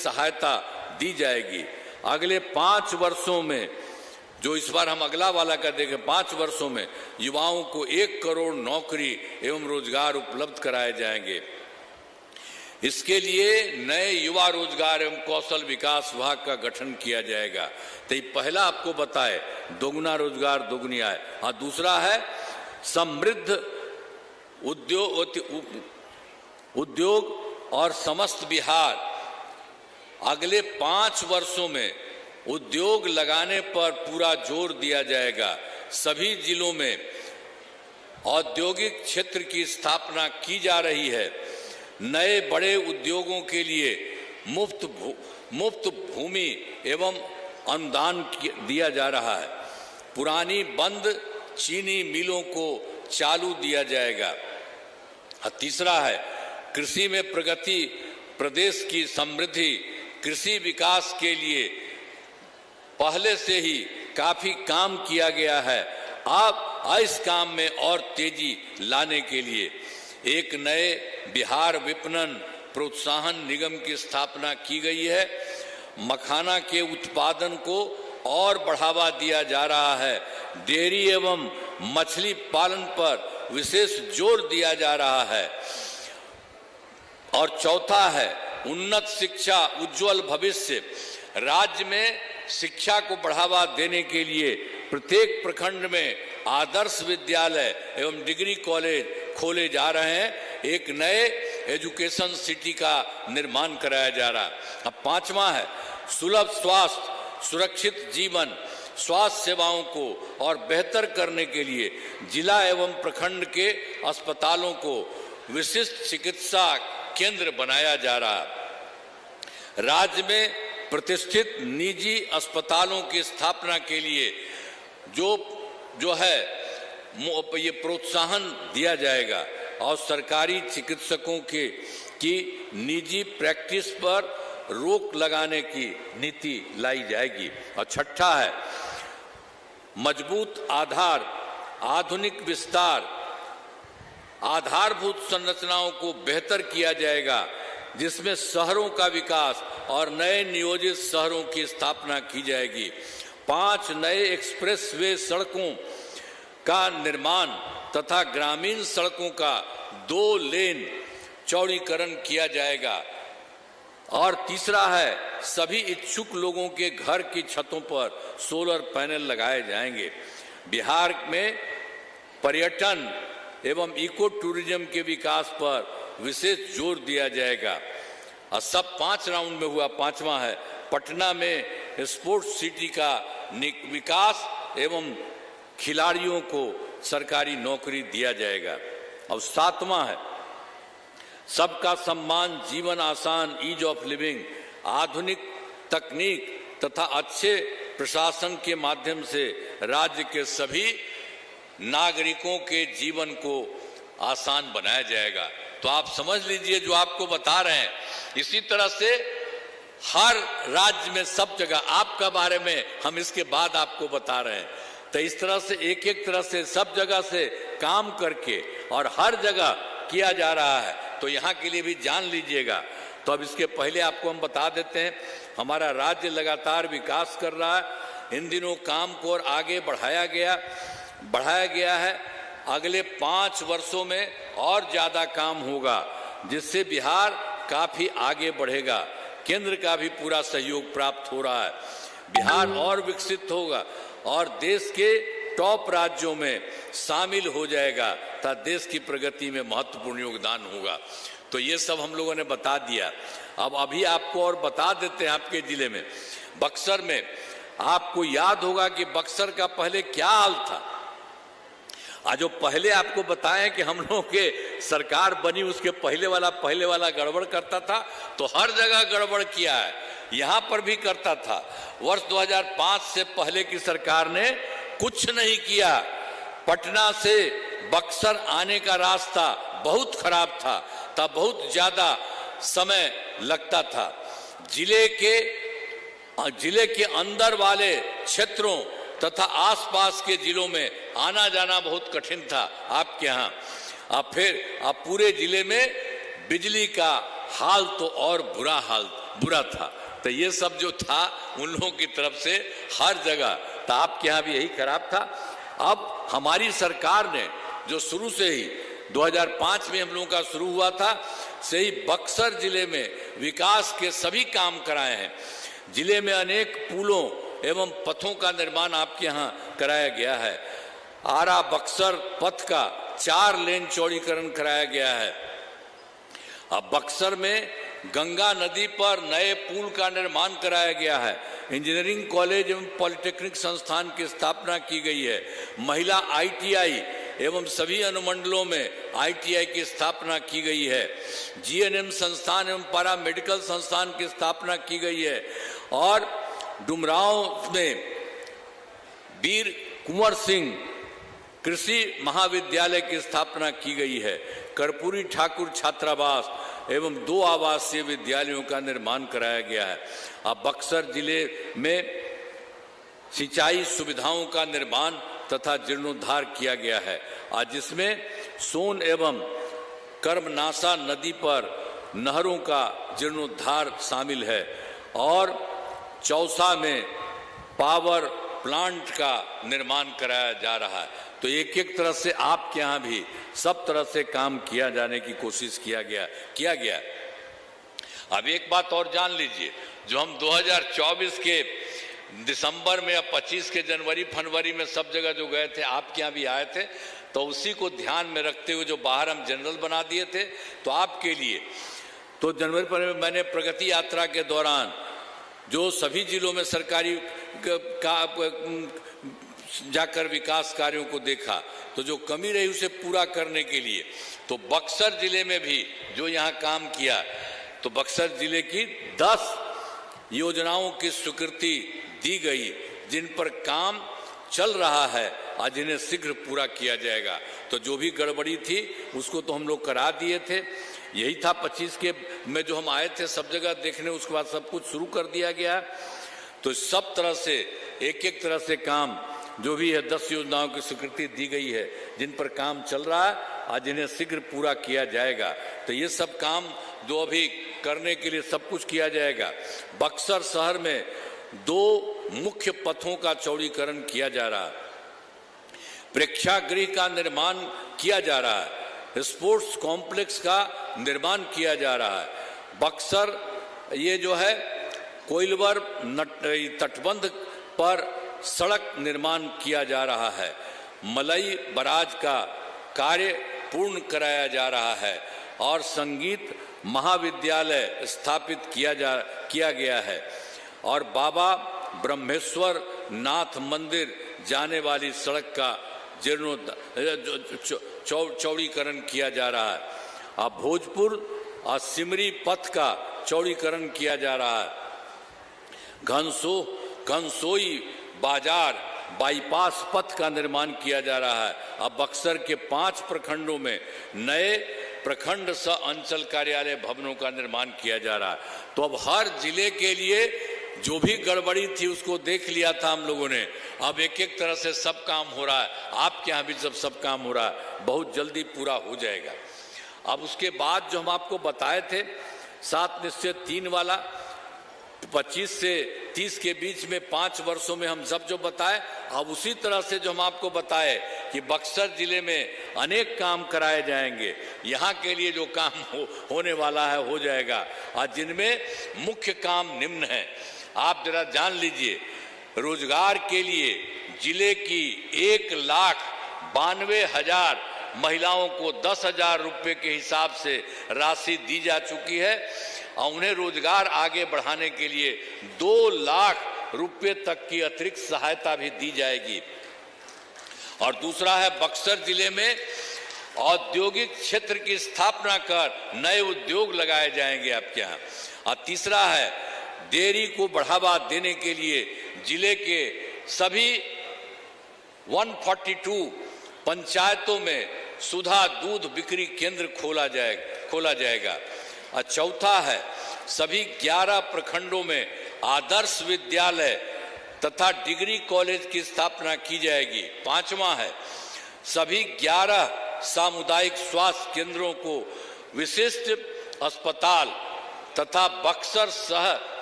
सहायता दी जाएगी। अगले 5 वर्षों में, जो इस बार हम अगला वाला का देखें, 5 वर्षों में युवाओं को 1 करोड़ नौकरी एवं रोजगार उपलब्ध कराए जाएंगे। इसके लिए नए युवा रोजगार एवं कौशल विकास विभाग का गठन किया जाएगा। तो ये पहला आपको बताए, दोगुना रोजगार दोगुनी आय। हाँ, दूसरा है समृद्ध उद्योग और समस्त बिहार। अगले 5 वर्षों में उद्योग लगाने पर पूरा जोर दिया जाएगा। सभी जिलों में औद्योगिक क्षेत्र की स्थापना की जा रही है। नए बड़े उद्योगों के लिए मुफ्त भूमि एवं अनुदान दिया जा रहा है। पुरानी बंद चीनी मिलों को चालू दिया जाएगा। तीसरा है कृषि में प्रगति, प्रदेश की समृद्धि। कृषि विकास के लिए पहले से ही काफी काम किया गया है। अब इस काम में और तेजी लाने के लिए एक नए बिहार विपणन प्रोत्साहन निगम की स्थापना की गई है। मखाना के उत्पादन को और बढ़ावा दिया जा रहा है। डेयरी एवं मछली पालन पर विशेष जोर दिया जा रहा है। और चौथा है उन्नत शिक्षा, उज्जवल भविष्य। राज्य में शिक्षा को बढ़ावा देने के लिए प्रत्येक प्रखंड में आदर्श विद्यालय एवं डिग्री कॉलेज खोले जा रहे हैं। एक नए एजुकेशन सिटी का निर्माण कराया जा रहा है। अब 5वां है सुलभ स्वास्थ्य, सुरक्षित जीवन। स्वास्थ्य सेवाओं को और बेहतर करने के लिए जिला एवं प्रखंड के अस्पतालों को विशिष्ट चिकित्सा केंद्र बनाया जा रहा है। राज्य में प्रतिष्ठित निजी अस्पतालों की स्थापना के लिए जो है ये प्रोत्साहन दिया जाएगा और सरकारी चिकित्सकों की निजी प्रैक्टिस पर रोक लगाने की नीति लाई जाएगी। और छठा है मजबूत आधार, आधुनिक विस्तार। आधारभूत संरचनाओं को बेहतर किया जाएगा, जिसमें शहरों का विकास और नए नियोजित शहरों की स्थापना की जाएगी। 5 नए एक्सप्रेसवे सड़कों का निर्माण तथा ग्रामीण सड़कों का 2 लेन चौड़ीकरण किया जाएगा। और तीसरा है सभी इच्छुक लोगों के घर की छतों पर सोलर पैनल लगाए जाएंगे। बिहार में पर्यटन एवं इको टूरिज्म के विकास पर विशेष जोर दिया जाएगा। और सब 5 राउंड में हुआ। 5वां है पटना में स्पोर्ट्स सिटी का विकास एवं खिलाड़ियों को सरकारी नौकरी दिया जाएगा। और 7वां है सबका सम्मान, जीवन आसान, ईज ऑफ लिविंग। आधुनिक तकनीक तथा अच्छे प्रशासन के माध्यम से राज्य के सभी नागरिकों के जीवन को आसान बनाया जाएगा। तो आप समझ लीजिए जो आपको बता रहे हैं, इसी तरह से हर राज्य में सब जगह आपका बारे में हम इसके बाद आपको बता रहे हैं। तो इस तरह से एक एक तरह से सब जगह से काम करके और हर जगह किया जा रहा है। तो यहाँ के लिए भी जान लीजिएगा। तो अब इसके पहले आपको हम बता देते हैं, हमारा राज्य लगातार विकास कर रहा है। इन दिनों काम को और आगे बढ़ाया गया है। अगले 5 वर्षों में और ज़्यादा काम होगा, जिससे बिहार काफ़ी आगे बढ़ेगा। केंद्र का भी पूरा सहयोग प्राप्त हो रहा है। बिहार और विकसित होगा और देश के टॉप राज्यों में शामिल हो जाएगा, तथा देश की प्रगति में महत्वपूर्ण योगदान होगा। तो ये सब हम लोगों ने बता दिया। अब अभी आपको और बता देते हैं, आपके जिले में बक्सर में आपको याद होगा कि बक्सर का पहले क्या हाल था। आज जो पहले आपको बताएं कि हम लोगों के सरकार बनी उसके पहले वाला गड़बड़ करता था, तो हर जगह गड़बड़ किया है, यहाँ पर भी करता था। वर्ष 2005 से पहले की सरकार ने कुछ नहीं किया। पटना से बक्सर आने का रास्ता बहुत खराब था, तब बहुत ज्यादा समय लगता था। जिले के अंदर वाले क्षेत्रों तथा आसपास के जिलों में आना जाना बहुत कठिन था आपके यहाँ। अब पूरे जिले में बिजली का हाल तो और बुरा हाल था। बुरा था। तो ये सब जो था उन लोगों की तरफ से हर जगह, तो आपके यहाँ भी यही खराब था। अब हमारी सरकार ने जो शुरू से ही 2005 में हम लोगों का शुरू हुआ था, से ही बक्सर जिले में विकास के सभी काम कराए हैं। जिले में अनेक पुलों एवं पथों का निर्माण आपके यहाँ कराया गया है। आरा बक्सर पथ का 4 लेन चौड़ीकरण कराया गया है। अब बक्सर में गंगा नदी पर नए पुल का निर्माण कराया गया है। इंजीनियरिंग कॉलेज एवं पॉलिटेक्निक संस्थान की स्थापना की गई है। महिला ITI एवं सभी अनुमंडलों में ITI की स्थापना की गई है। GNM संस्थान एवं पैरा मेडिकल संस्थान की स्थापना की गई है। और डुमरांव में वीर कुंवर सिंह कृषि महाविद्यालय की स्थापना की गई है। कर्पूरी ठाकुर छात्रावास एवं 2 आवासीय विद्यालयों का निर्माण कराया गया है। अब बक्सर जिले में सिंचाई सुविधाओं का निर्माण तथा जीर्णोद्धार किया गया है, आज जिसमें सोन एवं कर्मनासा नदी पर नहरों का जीर्णोद्धार शामिल है। और चौसा में पावर प्लांट का निर्माण कराया जा रहा है। तो एक एक तरह से आपके यहाँ भी सब तरह से काम किया जाने की कोशिश किया गया। अब एक बात और जान लीजिए, जो हम 2024 के दिसंबर में या 25 के जनवरी फरवरी में सब जगह जो गए थे, आपके यहाँ भी आए थे, तो उसी को ध्यान में रखते हुए जो बाहर हम जनरल बना दिए थे, तो आपके लिए तो जनवरी फरवरी में मैंने प्रगति यात्रा के दौरान जो सभी जिलों में सरकारी जाकर विकास कार्यों को देखा, तो जो कमी रही उसे पूरा करने के लिए तो बक्सर जिले में भी जो यहाँ काम किया, तो बक्सर जिले की 10 योजनाओं की स्वीकृति दी गई, जिन पर काम चल रहा है और जिन्हें शीघ्र पूरा किया जाएगा। तो जो भी गड़बड़ी थी उसको तो हम लोग करा दिए थे। यही था 25 के में जो हम आए थे सब जगह देखने, उसके बाद सब कुछ शुरू कर दिया गया। तो सब तरह से एक एक तरह से काम जो भी है 10 योजनाओं की स्वीकृति दी गई है, जिन पर काम चल रहा है और जिन्हें शीघ्र पूरा किया जाएगा। तो ये सब काम जो अभी करने के लिए सब कुछ किया जाएगा। बक्सर शहर में 2 मुख्य पथों का चौड़ीकरण किया जा रहा है। प्रेक्षागृह का निर्माण किया जा रहा है। स्पोर्ट्स कॉम्प्लेक्स का निर्माण किया जा रहा है। बक्सर ये जो है कोइलवर तटबंध पर सड़क निर्माण किया जा रहा है। मलई बराज का कार्य पूर्ण कराया जा रहा है और संगीत महाविद्यालय स्थापित किया गया है। और बाबा ब्रह्मेश्वर नाथ मंदिर जाने वाली सड़क का चौड़ीकरण किया जा रहा है। अब भोजपुर और सिमरी पथ का चौड़ीकरण किया जा रहा है। घनसोई बाजार बाईपास पथ का निर्माण किया जा रहा है। अब बक्सर के 5 प्रखंडों में नए प्रखंड सह अंचल कार्यालय भवनों का निर्माण किया जा रहा है। तो अब हर जिले के लिए जो भी गड़बड़ी थी उसको देख लिया था हम लोगों ने। अब एक एक तरह से सब काम हो रहा है। आपके यहाँ भी सब काम हो रहा है, बहुत जल्दी पूरा हो जाएगा। अब उसके बाद जो हम आपको बताए थे 7 निश्चय 3 वाला, 25 से 30 के बीच में 5 वर्षों में हम सब जो बताए, अब उसी तरह से जो हम आपको बताए कि बक्सर जिले में अनेक काम कराए जाएंगे। यहाँ के लिए जो काम होने वाला है हो जाएगा, और जिनमें मुख्य काम निम्न है। आप जरा जान लीजिए, रोजगार के लिए जिले की 1,92,000 महिलाओं को 10,000 रुपये के हिसाब से राशि दी जा चुकी है और उन्हें रोजगार आगे बढ़ाने के लिए 2 लाख रुपये तक की अतिरिक्त सहायता भी दी जाएगी। और दूसरा है, बक्सर जिले में औद्योगिक क्षेत्र की स्थापना कर नए उद्योग लगाए जाएंगे आपके यहाँ। और तीसरा है, डेयरी को बढ़ावा देने के लिए जिले के सभी 142 पंचायतों में सुधा दूध बिक्री केंद्र खोला जाएगा। और चौथा है, सभी 11 प्रखंडों में आदर्श विद्यालय तथा डिग्री कॉलेज की स्थापना की जाएगी। 5वां है, सभी 11 सामुदायिक स्वास्थ्य केंद्रों को विशिष्ट अस्पताल तथा बक्सर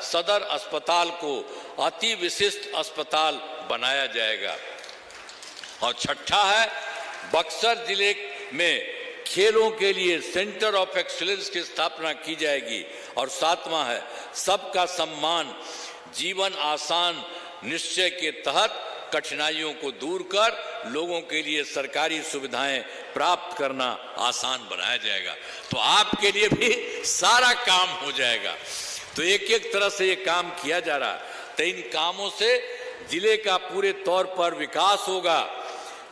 सदर अस्पताल को अति विशिष्ट अस्पताल बनाया जाएगा। और छठा है, बक्सर जिले में खेलों के लिए सेंटर ऑफ एक्सीलेंस की स्थापना की जाएगी। और सातवां है, सबका सम्मान जीवन आसान निश्चय के तहत कठिनाइयों को दूर कर लोगों के लिए सरकारी सुविधाएं प्राप्त करना आसान बनाया जाएगा। तो आपके लिए भी सारा काम हो जाएगा। तो एक एक तरह से ये काम किया जा रहा है। तो इन कामों से जिले का पूरे तौर पर विकास होगा।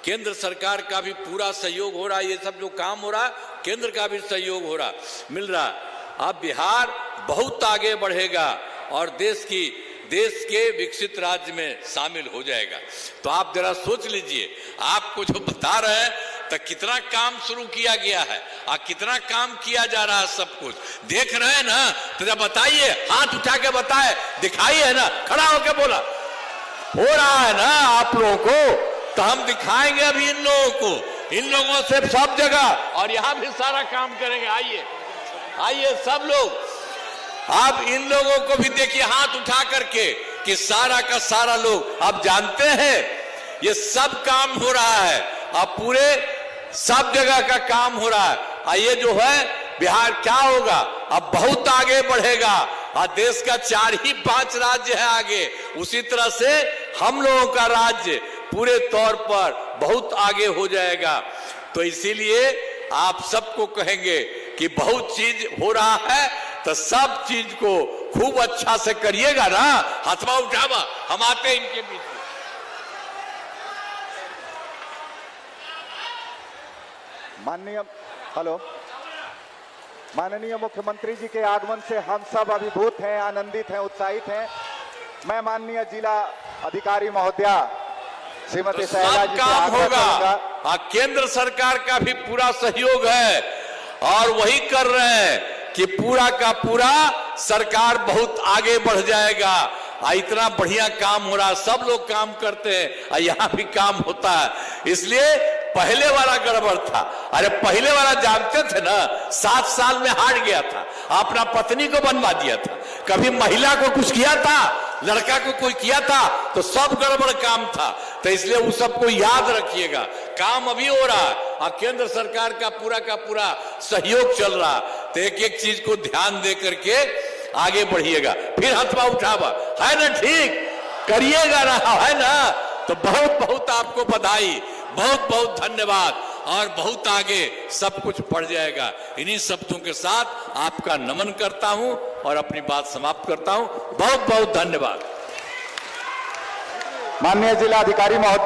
केंद्र सरकार का भी पूरा सहयोग हो रहा है। ये सब जो काम हो रहा है, केंद्र का भी सहयोग हो रहा मिल रहा। अब बिहार बहुत आगे बढ़ेगा और देश के विकसित राज्य में शामिल हो जाएगा। तो आप जरा सोच लीजिए, आपको जो बता रहे हैं तो कितना काम शुरू किया गया है और कितना काम किया जा रहा है, सब कुछ देख रहे हैं ना। तो जब बताइए, हाथ उठा के बताए, दिखाइए ना, खड़ा होके बोला हो रहा है ना आप लोगों को। तो हम दिखाएंगे अभी इन लोगों को, इन लोगों से सब जगह, और यहां भी सारा काम करेंगे। आइए सब लोग, आप इन लोगों को भी देखिए हाथ उठा करके कि सारा का सारा लोग आप जानते हैं ये सब काम हो रहा है। अब पूरे सब जगह का काम हो रहा है। ये जो है बिहार क्या होगा, अब बहुत आगे बढ़ेगा। और देश का 4 ही 5 राज्य है आगे, उसी तरह से हम लोगों का राज्य पूरे तौर पर बहुत आगे हो जाएगा। तो इसीलिए आप सबको कहेंगे कि बहुत चीज हो रहा है, तो सब चीज को खूब अच्छा से करिएगा ना। हाथवा उठावा, हम आते हैं इनके बीच में। माननीय मुख्यमंत्री जी के आगमन से हम सब अभिभूत हैं, आनंदित हैं, उत्साहित हैं। मैं माननीय जिला अधिकारी महोदया श्रीमती शैला जी से काम होगा। केंद्र सरकार का भी पूरा सहयोग है और वही कर रहे हैं कि पूरा का पूरा सरकार बहुत आगे बढ़ जाएगा। इतना बढ़िया काम हो रहा है, सब लोग काम करते हैं, यहाँ भी काम होता है। इसलिए पहले वाला गड़बड़ था। अरे पहले वाला जानते थे ना, 7 साल में हार गया था, अपना पत्नी को बनवा दिया था, कभी महिला को कुछ किया था, लड़का को कोई किया था, तो सब गड़बड़ काम था। तो इसलिए उस सबको याद रखिएगा, काम अभी हो रहा है और केंद्र सरकार का पूरा सहयोग चल रहा है। तो एक एक चीज को ध्यान दे करके आगे बढ़िएगा। फिर हथवा उठावा, है ना, ठीक करिएगा ना, है ना। तो बहुत बहुत आपको बधाई, बहुत बहुत धन्यवाद, और बहुत आगे सब कुछ बढ़ जाएगा। इन्हीं शब्दों के साथ आपका नमन करता हूं और अपनी बात समाप्त करता हूं। बहुत बहुत धन्यवाद। माननीय जिला अधिकारी महोदय।